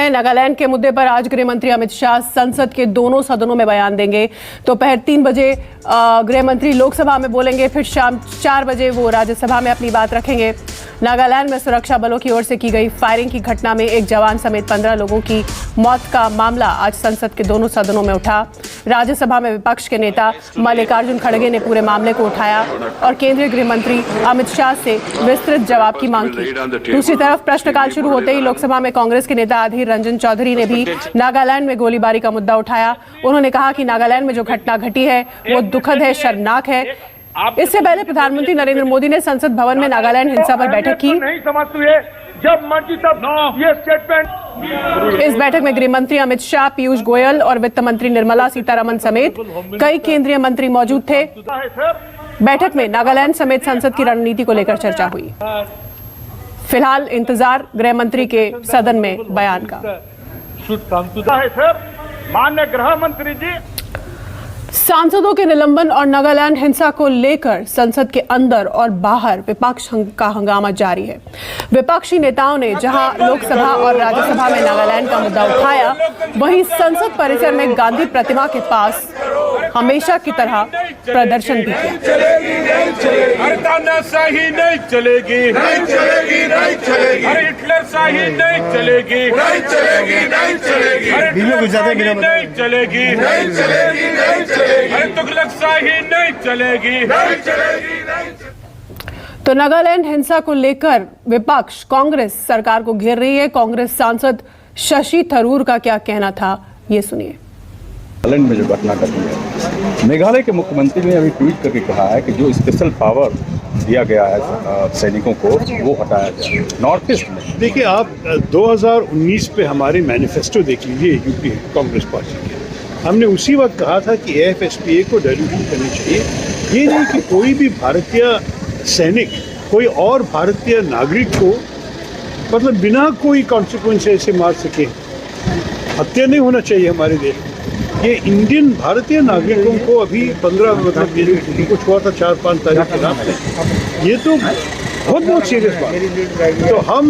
हैं नागालैंड के मुद्दे पर आज गृह मंत्री अमित शाह संसद के दोनों सदनों में बयान देंगे। दोपहर 3 बजे गृह मंत्री लोकसभा में बोलेंगे, फिर शाम 4 बजे वो राज्यसभा में अपनी बात रखेंगे। नागालैंड में सुरक्षा बलों की ओर से की गई फायरिंग की घटना में एक जवान समेत 15 लोगों की मौत का मामला आज संसद के दोनों सदनों में उठा। राज्यसभा में विपक्ष के नेता मल्लिकार्जुन खड़गे ने पूरे मामले को उठाया और केंद्रीय गृह मंत्री अमित शाह से विस्तृत जवाब की मांग की। दूसरी तरफ प्रश्नकाल शुरू होते ही लोकसभा में कांग्रेस के नेता अधीर रंजन चौधरी ने भी नागालैंड में गोलीबारी का मुद्दा उठाया। उन्होंने कहा कि नागालैंड में जो घटना घटी है वो दुखद है, शर्मनाक है। इससे पहले प्रधानमंत्री नरेंद्र मोदी ने संसद भवन में नागालैंड हिंसा पर बैठक की। नहीं समझते जब मर्जी तब ये स्टेटमेंट। इस बैठक में गृह मंत्री अमित शाह, पीयूष गोयल और वित्त मंत्री निर्मला सीतारमण समेत कई केंद्रीय मंत्री मौजूद थे। बैठक में नागालैंड समेत संसद की रणनीति को लेकर चर्चा हुई। फिलहाल इंतजार गृह मंत्री के सदन में बयान का। माननीय गृह मंत्री जी, सांसदों के निलंबन और नागालैंड हिंसा को लेकर संसद के अंदर और बाहर विपक्ष का हंगामा जारी है। विपक्षी नेताओं ने जहां लोकसभा और राज्यसभा में नागालैंड का मुद्दा उठाया, वहीं संसद परिसर में गांधी प्रतिमा के पास हमेशा की तरह प्रदर्शन भी किया। तानाशाही नहीं चलेगी, नहीं चलेगी, नहीं चलेगी। हिटलरशाही नहीं चलेगी, नहीं चलेगी, नहीं चलेगी। नहीं चलेगी, नहीं चलेगी, नहीं चलेगी। तुगलकशाही नहीं चलेगी, नहीं चलेगी, नहीं चलेगी। तो नागालैंड हिंसा को लेकर विपक्ष कांग्रेस सरकार को घेर रही है। कांग्रेस सांसद शशि थरूर का क्या कहना था, ये सुनिए। नागालैंड में जो घटना घटी है, मेघालय के मुख्यमंत्री ने अभी ट्वीट करके कहा है कि जो स्पेशल पावर दिया गया है सैनिकों को वो हटाया जाए। नॉर्थ ईस्ट में देखिए, आप 2019 पे हमारे मैनिफेस्टो देख लीजिए यूपी कांग्रेस पार्टी के। हमने उसी वक्त कहा था कि AFSPA को डायल्यूशन करनी चाहिए। ये नहीं कि कोई भी भारतीय सैनिक कोई और भारतीय नागरिक को मतलब बिना कोई कॉन्सिक्वेंस ऐसे मार सके। हत्या नहीं होना चाहिए हमारे देश में। ये इंडियन भारतीय नागरिकों को अभी 15 मतलब कुछ हुआ था 4-5 तारीख के रात। ये तो बहुत सीरियस बात है। तो हम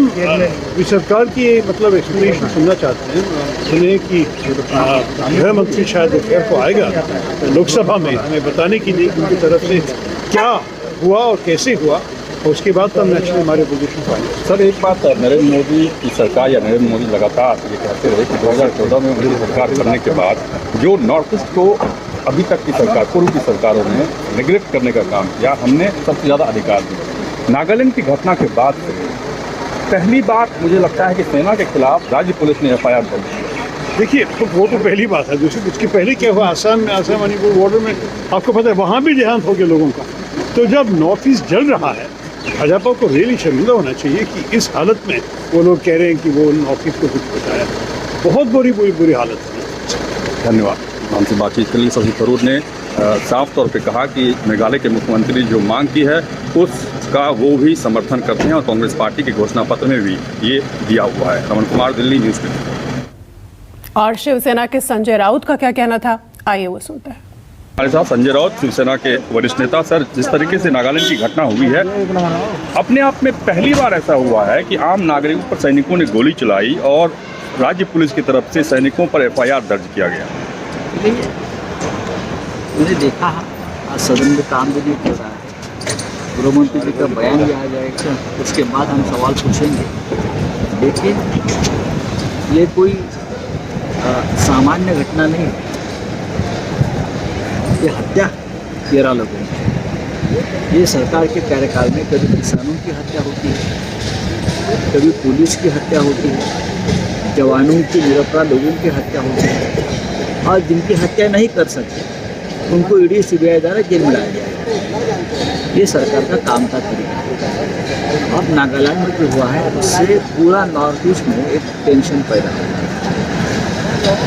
सरकार की मतलब एक्सप्लेनेशन सुनना चाहते हैं। सुने कि गृह मंत्री शायद दोपहर को आएगा लोकसभा में हमें बताने के लिए उनकी तरफ से क्या हुआ और कैसे हुआ, और उसके बाद तो हम नेचुरली हमारे पोजीशन पाएंगे। सर, एक बात नरेंद्र मोदी की सरकार या नरेंद्र मोदी लगातार ये कहते रहे कि 2014 में उनकी सरकार करने के बाद जो नॉर्थ ईस्ट को अभी तक की सरकार, पूर्व की सरकारों ने निगलेक्ट करने का काम किया, हमने सबसे ज़्यादा अधिकार दिए। नागालैंड की घटना के बाद से पहली बार मुझे लगता है कि सेना के खिलाफ राज्य पुलिस ने FIR दर्ज की। देखिए, वो तो पहली बात है। दूसरी उसके पहले क्या हुआ आसाम में, आसाम मणिपुर बॉर्डर में आपको पता है वहाँ भी देहांत हो गया लोगों का। तो जब नॉर्थ ईस्ट जल रहा है, भाजपा को रियली शर्मिंदा होना चाहिए कि इस हालत में वो लोग कह रहे हैं कि वो नॉर्थ ईस्ट को कुछ बताया। बहुत बुरी हालत है। धन्यवाद। हमसे बातचीत के लिए शशि थरूर ने साफ तौर पे कहा कि मेघालय के मुख्यमंत्री जो मांग की है उसका वो भी समर्थन करते हैं और कांग्रेस पार्टी के घोषणा पत्र में भी ये दिया हुआ है। रमन कुमार, दिल्ली न्यूज़। और शिवसेना के संजय राउत का क्या कहना था, आइए वो सुनते हैं। हमारे साथ संजय राउत, शिवसेना के वरिष्ठ नेता। सर, जिस तरीके से नागालैंड की घटना हुई है, अपने आप में पहली बार ऐसा हुआ है कि आम नागरिकों पर सैनिकों ने गोली चलाई और राज्य पुलिस की तरफ से सैनिकों पर FIR दर्ज किया गया। मैंने देखा आज सदन में काम भी नहीं कर रहा है। गृह मंत्री जी का बयान भी आ जाएगा, उसके बाद हम सवाल पूछेंगे। लेकिन ये कोई सामान्य घटना नहीं है। ये हत्या 13 लोगों की। ये सरकार के कार्यकाल में कभी किसानों की हत्या होती है, कभी पुलिस की हत्या होती है, जवानों की, निरपराध लोगों की हत्या होती है, और जिनकी हत्या नहीं कर सकते उनको ED CBI द्वारा जेल में लाया जाएगा। ये सरकार का काम का तरीका है। अब नागालैंड में जो हुआ है उससे पूरा नॉर्थ ईस्ट में एक टेंशन पैदा हो रहा है,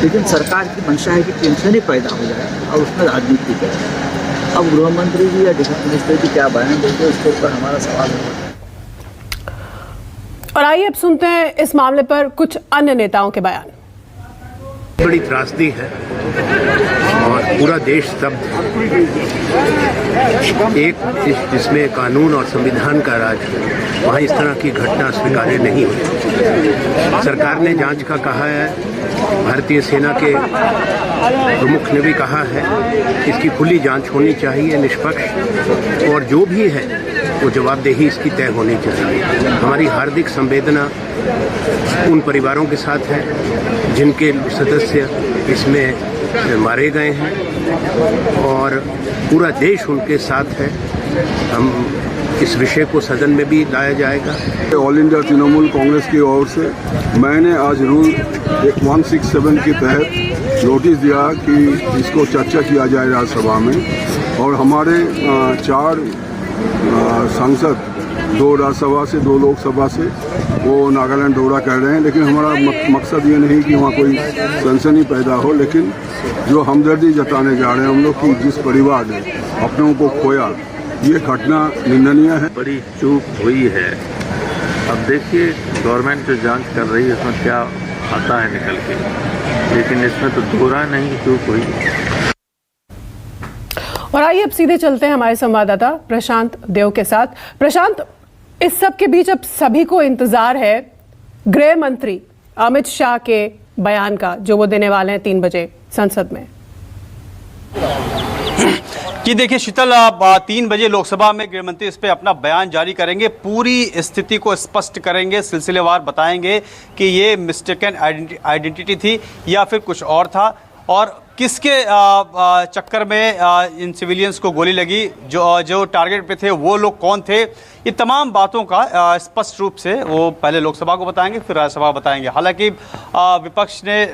लेकिन सरकार की मंशा है कि टेंशन ही पैदा हो जाए और उसमें राजनीति करें। अब गृह मंत्री जी या डिफेंस मिनिस्टर जी क्या बयान देंगे उसके ऊपर हमारा सवाल है। और आइए अब सुनते हैं इस मामले पर कुछ अन्य नेताओं के बयान। बड़ी त्रासदी है और पूरा देश स्तब्ध है। एक जिसमें कानून और संविधान का राज है, वहाँ इस तरह की घटना स्वीकार्य नहीं होती। सरकार ने जांच का कहा है, भारतीय सेना के प्रमुख ने भी कहा है इसकी खुली जांच होनी चाहिए, निष्पक्ष, और जो भी है वो जवाबदेही इसकी तय होनी चाहिए। हमारी हार्दिक संवेदना उन परिवारों के साथ है जिनके सदस्य इसमें मारे गए हैं और पूरा देश उनके साथ है। हम इस विषय को सदन में भी लाया जाएगा। ऑल इंडिया तृणमूल कांग्रेस की ओर से मैंने आज रूल 167 के तहत नोटिस दिया कि इसको चर्चा किया जाए राज्यसभा में, और हमारे 4 सांसद, 2 राज्यसभा से 2 लोकसभा से, वो नागालैंड दौरा कर रहे हैं। लेकिन हमारा मकसद ये नहीं कि वहाँ कोई सनसनी पैदा हो, लेकिन जो हमदर्दी जताने जा रहे हैं हम लोग कि जिस परिवार ने अपनों को खोया, ये घटना निंदनीय है। बड़ी चूक हुई है। अब देखिए गवर्नमेंट जो जांच कर रही है उसमें क्या आता है निकल के, लेकिन इसमें तो दोहरा नहीं चूक हुई। और आइए अब सीधे चलते हैं हमारे संवाददाता प्रशांत देव के साथ। प्रशांत, इस सब के बीच अब सभी को इंतजार है गृह मंत्री अमित शाह के बयान का, जो वो देने वाले हैं 3 बजे संसद में। कि देखिए शीतल, 3 बजे लोकसभा में गृह मंत्री इस पे अपना बयान जारी करेंगे, पूरी स्थिति को स्पष्ट करेंगे, सिलसिलेवार बताएंगे कि ये मिस्टेकन आइडेंटिटी थी या फिर कुछ और था, और किसके चक्कर में इन सिविलियंस को गोली लगी, जो टारगेट पे थे वो लोग कौन थे। ये तमाम बातों का स्पष्ट रूप से वो पहले लोकसभा को बताएंगे, फिर राज्यसभा बताएंगे। हालांकि विपक्ष ने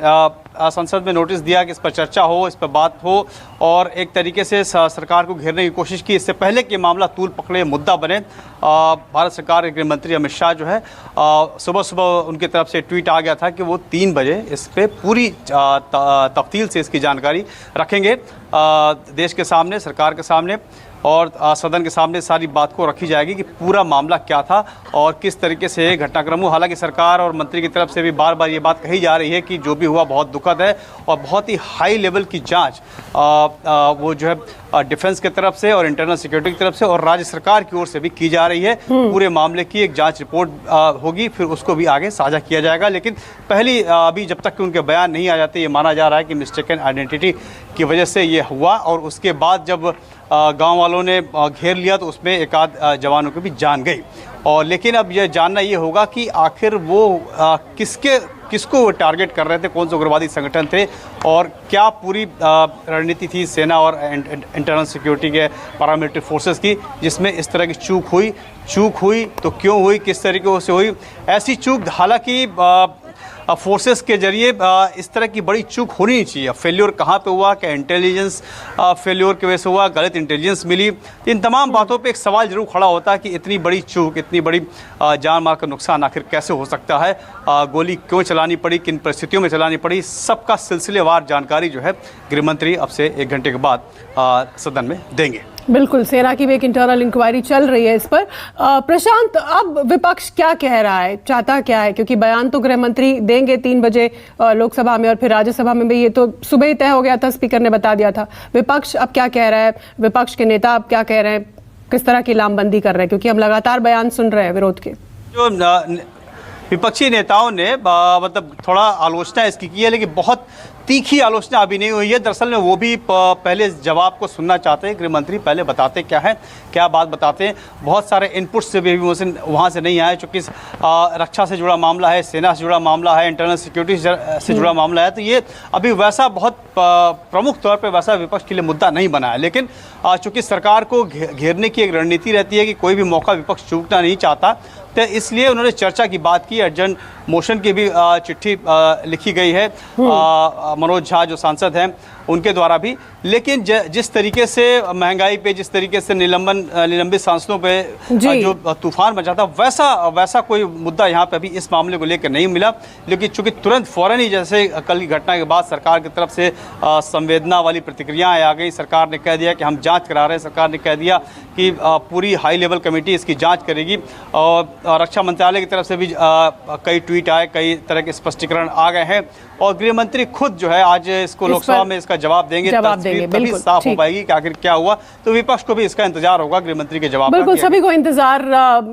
संसद में नोटिस दिया कि इस पर चर्चा हो, इस पर बात हो, और एक तरीके से सरकार को घेरने की कोशिश की। इससे पहले कि मामला तूल पकड़े, मुद्दा बने, भारत सरकार के गृह मंत्री अमित शाह जो है सुबह सुबह उनकी तरफ से ट्वीट आ गया था कि वो 3 बजे इस पर पूरी तफसील से इसकी जानकारी रखेंगे देश के सामने, सरकार के सामने, और सदन के सामने सारी बात को रखी जाएगी कि पूरा मामला क्या था और किस तरीके से घटनाक्रम हुआ। हालांकि सरकार और मंत्री की तरफ से भी बार बार ये बात कही जा रही है कि जो भी हुआ बहुत दुखद है और बहुत ही हाई लेवल की जांच वो जो है डिफेंस की तरफ से और इंटरनल सिक्योरिटी की तरफ से और राज्य सरकार की ओर से भी की जा रही है। पूरे मामले की एक जांच रिपोर्ट होगी, फिर उसको भी आगे साझा किया जाएगा। लेकिन पहली अभी जब तक कि उनके बयान नहीं आ जाते, ये माना जा रहा है कि मिस्टेकन आइडेंटिटी की वजह से ये हुआ, और उसके बाद जब गांव वालों ने घेर लिया तो उसमें एक आध जवानों की भी जान गई। और लेकिन अब यह जानना ये होगा कि आखिर वो किसको वो टारगेट कर रहे थे, कौन से उग्रवादी संगठन थे, और क्या पूरी रणनीति थी सेना और इंटरनल सिक्योरिटी के पैरामिलिट्री फोर्सेस की, जिसमें इस तरह की चूक हुई तो क्यों हुई, किस तरीके से हुई। ऐसी चूक हालांकि फोर्सेस के जरिए इस तरह की बड़ी चूक होनी नहीं चाहिए। फेल्योर कहाँ पे हुआ, क्या इंटेलिजेंस फेल्योर की वजह से हुआ, गलत इंटेलिजेंस मिली, इन तमाम बातों पे एक सवाल जरूर खड़ा होता है कि इतनी बड़ी चूक, इतनी बड़ी जान माल का नुकसान आखिर कैसे हो सकता है, गोली क्यों चलानी पड़ी, किन परिस्थितियों में चलानी पड़ी, सबका सिलसिलेवार जानकारी जो है गृह मंत्री अब से 1 घंटे के बाद सदन में देंगे। बिल्कुल, सेना की भी एक इंटरनल इंक्वायरी चल रही है इस पर। प्रशांत, अब विपक्ष क्या कह रहा है, चाहता क्या है, क्योंकि बयान तो गृह मंत्री देंगे 3 बजे लोकसभा में और फिर राज्यसभा में भी, ये तो सुबह ही तय हो गया था, स्पीकर ने बता दिया था। विपक्ष अब क्या कह रहा है, विपक्ष के नेता अब क्या कह रहे हैं, किस तरह की लामबंदी कर रहे हैं, क्योंकि हम लगातार बयान सुन रहे हैं विरोध के। जो विपक्षी नेताओं ने मतलब थोड़ा आलोचना इसकी की है, लेकिन बहुत तीखी आलोचना अभी नहीं हुई है। दरअसल में वो भी पहले जवाब को सुनना चाहते हैं, गृह मंत्री पहले बताते क्या है, क्या बात बताते हैं। बहुत सारे इनपुट से भी वहाँ से नहीं आए, चूँकि रक्षा से जुड़ा मामला है, सेना से जुड़ा मामला है, इंटरनल सिक्योरिटी से जुड़ा मामला है, तो ये अभी वैसा बहुत प्रमुख तौर पर वैसा विपक्ष के लिए मुद्दा नहीं बना है। लेकिन चूँकि सरकार को घेरने की एक रणनीति रहती है कि कोई भी मौका विपक्ष चूकना नहीं चाहता, तो इसलिए उन्होंने चर्चा की बात की। अर्जेंट मोशन की भी चिट्ठी लिखी गई है। मनोज झा जो सांसद हैं उनके द्वारा भी। लेकिन जिस तरीके से महंगाई पे, जिस तरीके से निलंबित सांसदों पे जो तूफान मचा था, वैसा कोई मुद्दा यहाँ पे अभी इस मामले को लेकर नहीं मिला। लेकिन चूंकि तुरंत फौरन ही, जैसे कल की घटना के बाद सरकार की तरफ से संवेदना वाली प्रतिक्रियाएं आ गई। सरकार ने कह दिया कि हम जांच करा रहे हैं, सरकार ने कह दिया कि पूरी हाई लेवल कमेटी इसकी जांच करेगी। और रक्षा मंत्रालय की तरफ से भी कई ट्वीट आए, कई तरह के स्पष्टीकरण आ गए हैं। और गृह मंत्री खुद जो है आज इसको लोकसभा में इसका जवाब देंगे, तभी साफ हो पाएगी कि आखिर क्या हुआ। तो विपक्ष को भी इसका इंतजार होगा गृह मंत्री के जवाब का। बिल्कुल, सभी को इंतजार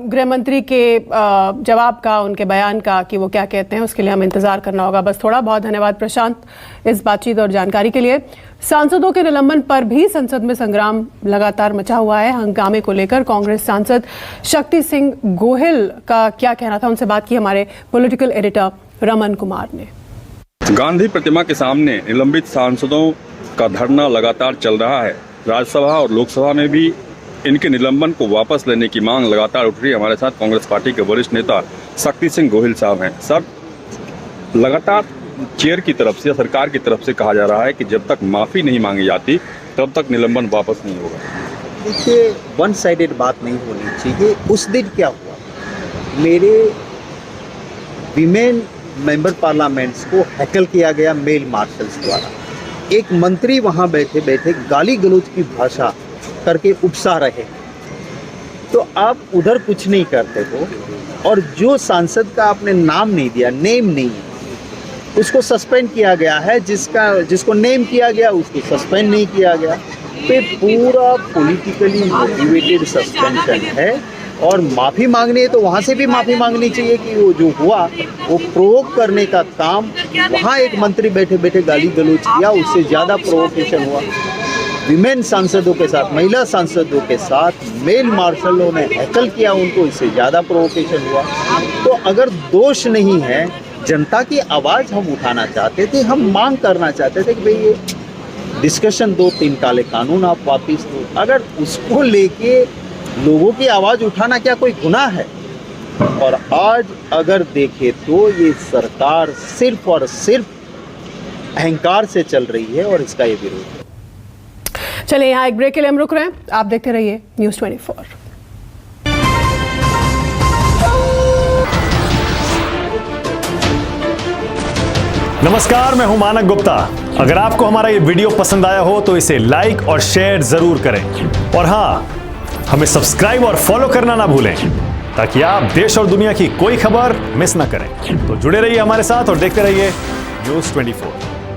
गृह मंत्री के जवाब का, उनके बयान का, कि वो क्या कहते हैं, उसके लिए हमें इंतजार करना होगा। बस थोड़ा बहुत धन्यवाद प्रशांत इस बातचीत और जानकारी के लिए। सांसदों के निलंबन पर भी संसद में संग्राम लगातार मचा हुआ है। हंगामे को लेकर कांग्रेस सांसद शक्ति सिंह गोहिल का क्या कहना था, उनसे बात की हमारे पॉलिटिकल एडिटर रमन कुमार ने। गांधी प्रतिमा के सामने निलंबित सांसदों का धरना लगातार चल रहा है। राज्यसभा और लोकसभा में भी इनके निलंबन को वापस लेने की मांग लगातार उठ रही है। हमारे साथ कांग्रेस पार्टी के वरिष्ठ नेता शक्ति सिंह गोहिल साहब हैं। सर, लगातार चेयर की तरफ से, सरकार की तरफ से कहा जा रहा है कि जब तक माफ़ी नहीं मांगी जाती तब तक निलंबन वापस नहीं होगा। देखिए, वन साइडेड बात नहीं होनी चाहिए। उस दिन क्या हुआ, मेरे विमेन मेंबर पार्लियामेंट्स को हैकल किया गया मेल मार्शल्स द्वारा। एक मंत्री वहाँ बैठे बैठे गाली गलौज की भाषा करके उकसा रहे, तो आप उधर कुछ नहीं करते हो। और जो सांसद का आपने नाम नहीं दिया, नेम नहीं है, उसको सस्पेंड किया गया है। जिसको नेम किया गया उसको सस्पेंड नहीं किया गया। तो पूरा पॉलिटिकली मोटिवेटेड सस्पेंशन है। और माफ़ी मांगनी है तो वहाँ से भी माफ़ी मांगनी चाहिए कि वो जो हुआ वो प्रोवोक करने का काम, वहाँ एक मंत्री बैठे बैठे गाली गलौज किया, उससे ज़्यादा प्रोवोकेशन हुआ। विमेन सांसदों के साथ, महिला सांसदों के साथ मेल मार्शलों ने हैकल किया उनको, इससे ज़्यादा प्रोवोकेशन हुआ। तो अगर दोष नहीं है, जनता की आवाज़ हम उठाना चाहते थे, हम मांग करना चाहते थे कि भाई ये डिस्कशन दो, 3 काले कानून आप वापस दो। अगर उसको लेके लोगों की आवाज़ उठाना क्या कोई गुनाह है? और आज अगर देखें तो ये सरकार सिर्फ और सिर्फ अहंकार से चल रही है और इसका ये विरोध है। चलिए, यहाँ एक ब्रेक के लिए हम रुक रहे हैं। आप देखते रहिए न्यूज़ 24। नमस्कार, मैं हूं मानक गुप्ता। अगर आपको हमारा ये वीडियो पसंद आया हो तो इसे लाइक और शेयर जरूर करें। और हाँ, हमें सब्सक्राइब और फॉलो करना ना भूलें, ताकि आप देश और दुनिया की कोई खबर मिस ना करें। तो जुड़े रहिए हमारे साथ और देखते रहिए न्यूज़ 24।